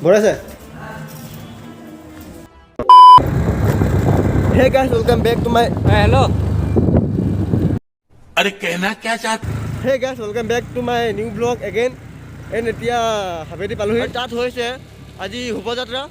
বঢ়াইছে। Hey guys, welcome back to my hello अरे कहना क्या चाहते Hey guys, welcome back to my new vlog again. And এতিয়া হাবেদি পালোহি। তাত হৈছে আজি শোভাযাত্ৰা।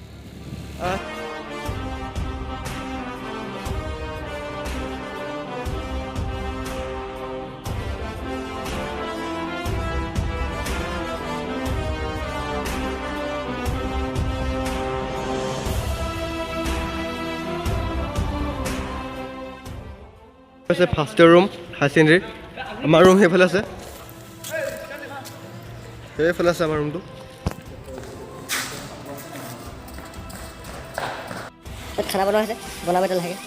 আছে ফাৰ্ষ্ট ৰুম হাই ছেকেণ্ডেৰী। আমাৰ ৰুম সেইফালে আছে, সেইফালে আছে আমাৰ ৰুমটো। খানা বনোৱা হৈছে, বনাব এতিয়া লাহেকৈ।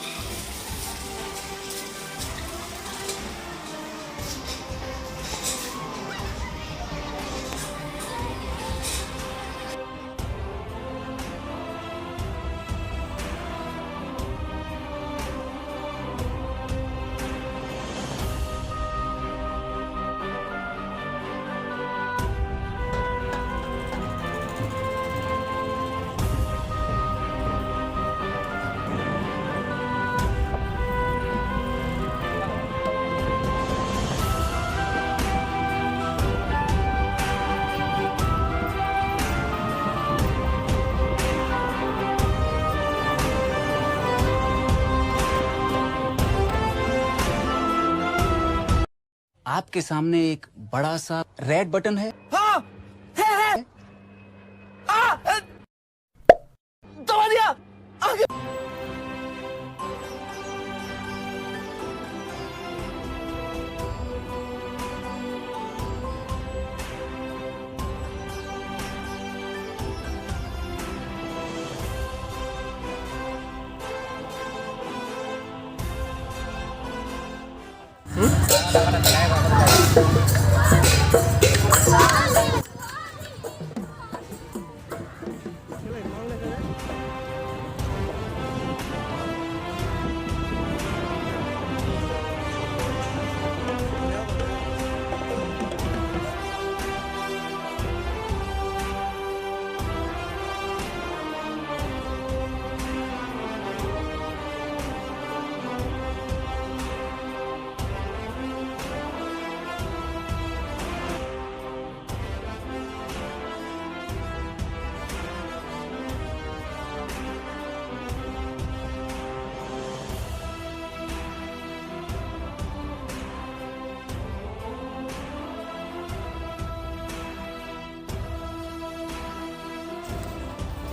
आपके सामने एक बड़ा सा रेड बटन है। हाँ, है। दबा दिया। आगे।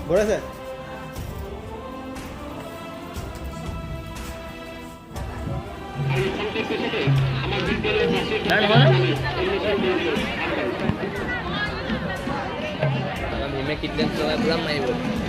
বঢ়াইছে। मैं कितने समय पूरा मैं